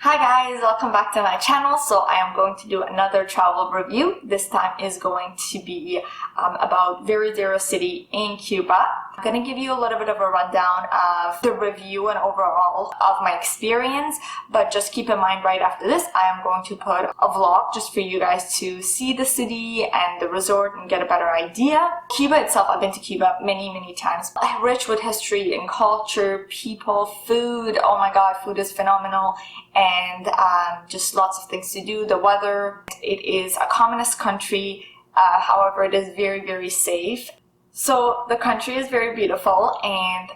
Hi guys, welcome back to my channel. So I am going to do another travel review. This time is going to be about Veradero city in Cuba. I'm going to give you a little bit of a rundown of the review and overall of my experience, but just keep in mind right after this I am going to put a vlog just for you guys to see the city and the resort and get a better idea. Cuba itself, I've been to Cuba many times. Rich with history and culture, people, food. Oh my god, food is phenomenal. And just lots of things to do. The weather, it is a communist country, however it is very safe. So the country is very beautiful and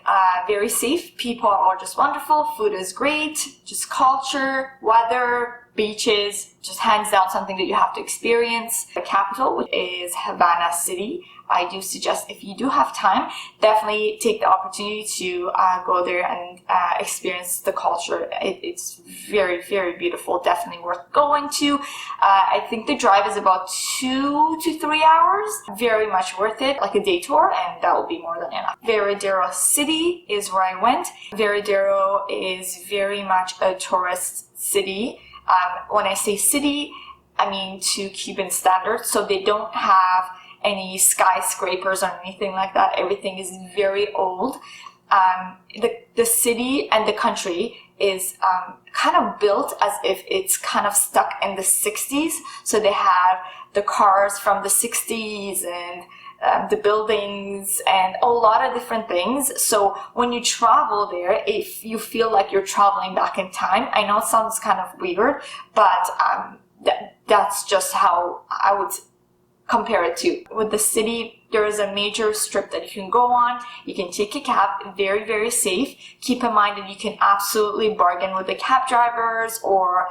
very safe. People are just wonderful. Food is great. Just culture, weather, beaches, just hands down something that you have to experience. The capital, which is Havana City. I do suggest if you do have time, definitely take the opportunity to go there and experience the culture. It's very beautiful, definitely worth going to. I think the drive is about 2 to 3 hours. Very much worth it, like a day tour, and that will be more than enough. Veradero City is where I went. Veradero is very much a tourist city. When I say city, I mean to Cuban standards, so they don't have any skyscrapers or anything like that. Everything is very old. The city and the country is kind of built as if it's kind of stuck in the 60s. So they have the cars from the 60s and the buildings and a lot of different things. So when you travel there, if you feel like you're traveling back in time, I know it sounds kind of weird, but that's just how I would compare it to. With the city, there is a major strip that you can go on. You can take a cab, very safe. Keep in mind that you can absolutely bargain with the cab drivers, or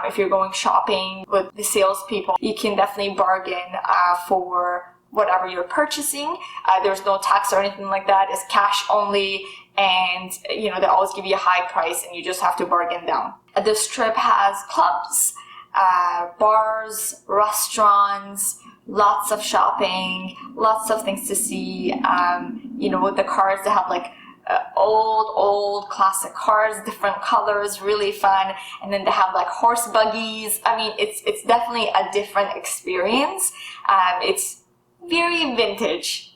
if you're going shopping with the salespeople, you can definitely bargain for whatever you're purchasing. There's no tax or anything like that. It's cash only, and you know, they always give you a high price and you just have to bargain down. The strip has clubs, bars, restaurants, lots of shopping, lots of things to see. You know, with the cars, they have like old classic cars, different colors, really fun. And then they have like horse buggies. I mean, it's definitely a different experience. It's very vintage,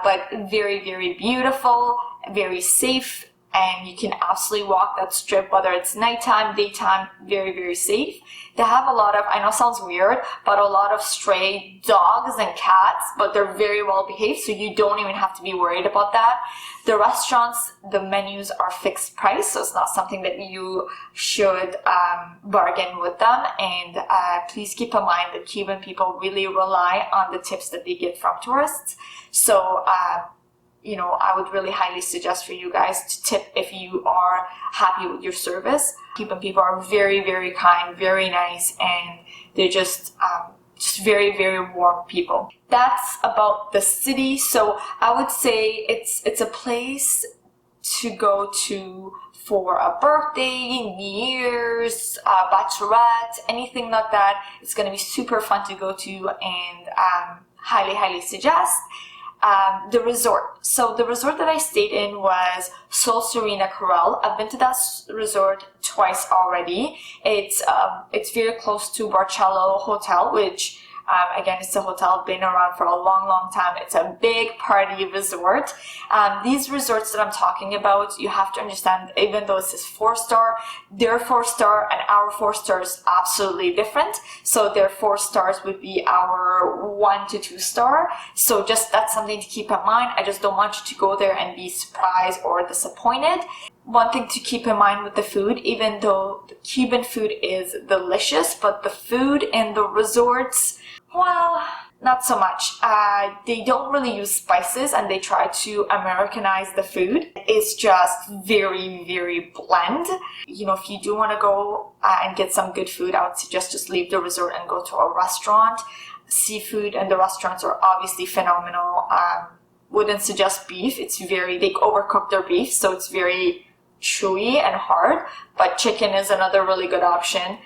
but very beautiful, very safe. And you can absolutely walk that strip, whether it's nighttime, daytime, very safe. They have a lot of, I know it sounds weird, but a lot of stray dogs and cats, but they're very well behaved, so you don't even have to be worried about that. The restaurants, the menus are fixed price, so it's not something that you should bargain with them. And please keep in mind that Cuban people really rely on the tips that they get from tourists. So you know, I would really highly suggest for you guys to tip if you are happy with your service. Cuban people are very kind, very nice, and they're just very warm people. That's about the city. So I would say it's a place to go to for a birthday, New Year's, bachelorette, anything like that. It's going to be super fun to go to, and highly suggest. The resort. So the resort that I stayed in was Sol Serena Corral. I've been to that resort twice already. It's very close to Barcello Hotel, which again, it's a hotel been around for a long time. It's a big party resort. These resorts that I'm talking about, you have to understand, even though it says 4-star, their 4-star and our 4-star is absolutely different. So their 4 stars would be our 1 to 2-star. So just that's something to keep in mind. I just don't want you to go there and be surprised or disappointed. One thing to keep in mind with the food, even though the Cuban food is delicious, but the food in the resorts, well, not so much. They don't really use spices, and they try to Americanize the food. It's just very bland. You know, if you do want to go and get some good food, I would suggest just leave the resort and go to a restaurant. Seafood and the restaurants are obviously phenomenal. Wouldn't suggest beef. They overcook their beef, so it's very chewy and hard, but chicken is another really good option.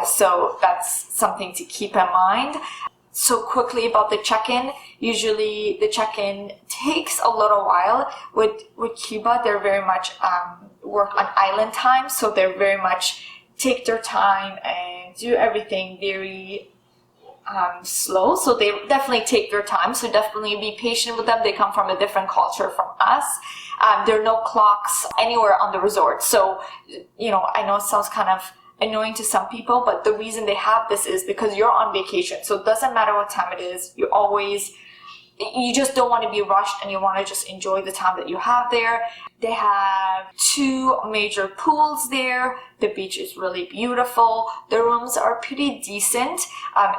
So that's something to keep in mind. So quickly about the check-in. Usually the check-in takes a little while. With Cuba, they're very much work on island time, so they're very much take their time and do everything very slow. So they definitely take their time. So definitely be patient with them. They come from a different culture from us. There are no clocks anywhere on the resort. So, I know it sounds kind of annoying to some people, but the reason they have this is because you're on vacation. So it doesn't matter what time it is. You just don't want to be rushed, and you want to just enjoy the time that you have there. They have 2 major pools there. The beach is really beautiful. The rooms are pretty decent.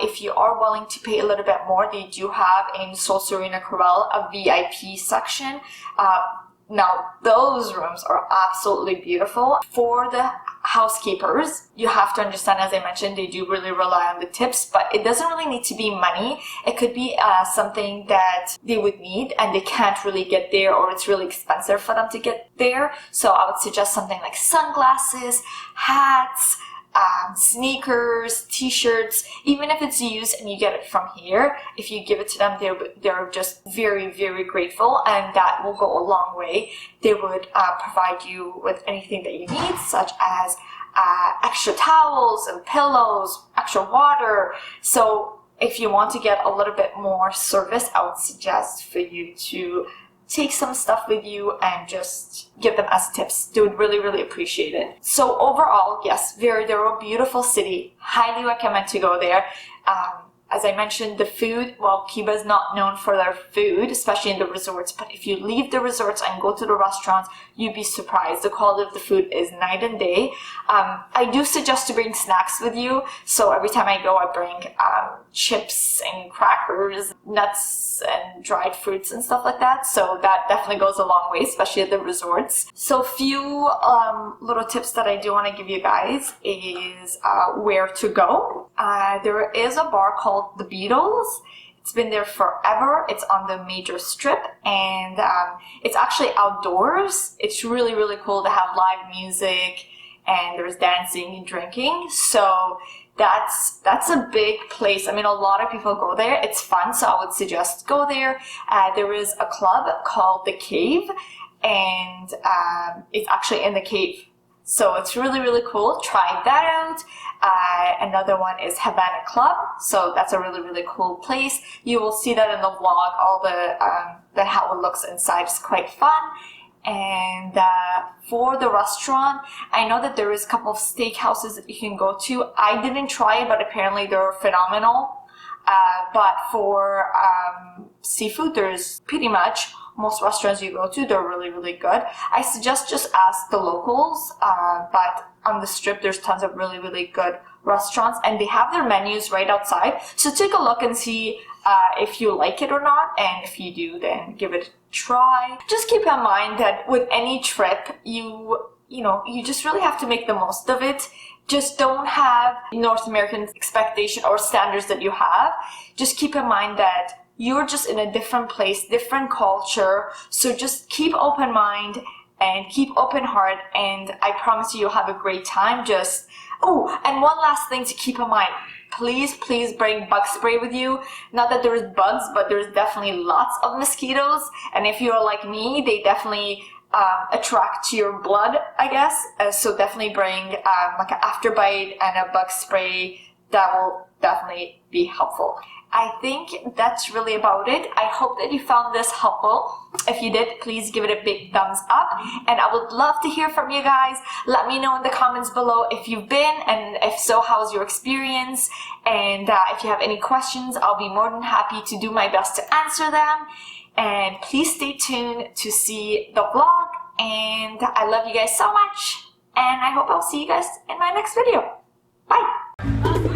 If you are willing to pay a little bit more, they do have in Sol Serena Coral a VIP section. Now, those rooms are absolutely beautiful. For the housekeepers, you have to understand, as I mentioned, they do really rely on the tips, but it doesn't really need to be money. It could be something that they would need and they can't really get there, or it's really expensive for them to get there. So I would suggest something like sunglasses, hats, sneakers, t-shirts. Even if it's used and you get it from here, if you give it to them, they're just very, very grateful, and that will go a long way. They would provide you with anything that you need, such as extra towels and pillows, extra water. So if you want to get a little bit more service, I would suggest for you to take some stuff with you and just give them as tips. They would really, really appreciate it. So overall, yes, Veradero, beautiful city. Highly recommend to go there. As I mentioned, the food, well, Cuba is not known for their food, especially in the resorts, but if you leave the resorts and go to the restaurants, you'd be surprised. The quality of the food is night and day. I do suggest to bring snacks with you, so every time I go, I bring chips and crackers, nuts and dried fruits and stuff like that, so that definitely goes a long way, especially at the resorts. So few little tips that I do want to give you guys is where to go. There is a bar called The Beatles. It's been there forever. It's on the major strip, and it's actually outdoors. It's really, really cool to have live music, and there's dancing and drinking. So that's a big place. I mean, a lot of people go there. It's fun, so I would suggest go there. There is a club called The Cave, and it's actually in the cave. So it's really, really cool. Try that out. Another one is Havana Club. So that's a really, really cool place. You will see that in the vlog. All the how it looks inside is quite fun. And for the restaurant, I know that there is a couple of steakhouses that you can go to. I didn't try it, but apparently they're phenomenal. But for seafood, there's pretty much most restaurants you go to, they're really, really good. I suggest just ask the locals, but on the strip, there's tons of really, really good restaurants, and they have their menus right outside. So take a look and see if you like it or not, and if you do, then give it a try. Just keep in mind that with any trip, you just really have to make the most of it. Just don't have North American expectation or standards that you have. Just keep in mind that you're just in a different place, different culture. So just keep open mind and keep open heart, and I promise you'll have a great time. And one last thing to keep in mind. Please bring bug spray with you. Not that there's bugs, but there's definitely lots of mosquitoes. And if you're like me, they definitely attract to your blood, I guess. So definitely bring like an afterbite and a bug spray. That will definitely be helpful. I think that's really about it. I hope that you found this helpful. If you did, please give it a big thumbs up. And I would love to hear from you guys. Let me know in the comments below if you've been, and if so, how's your experience? And if you have any questions, I'll be more than happy to do my best to answer them. And please stay tuned to see the vlog. And I love you guys so much. And I hope I'll see you guys in my next video. Bye.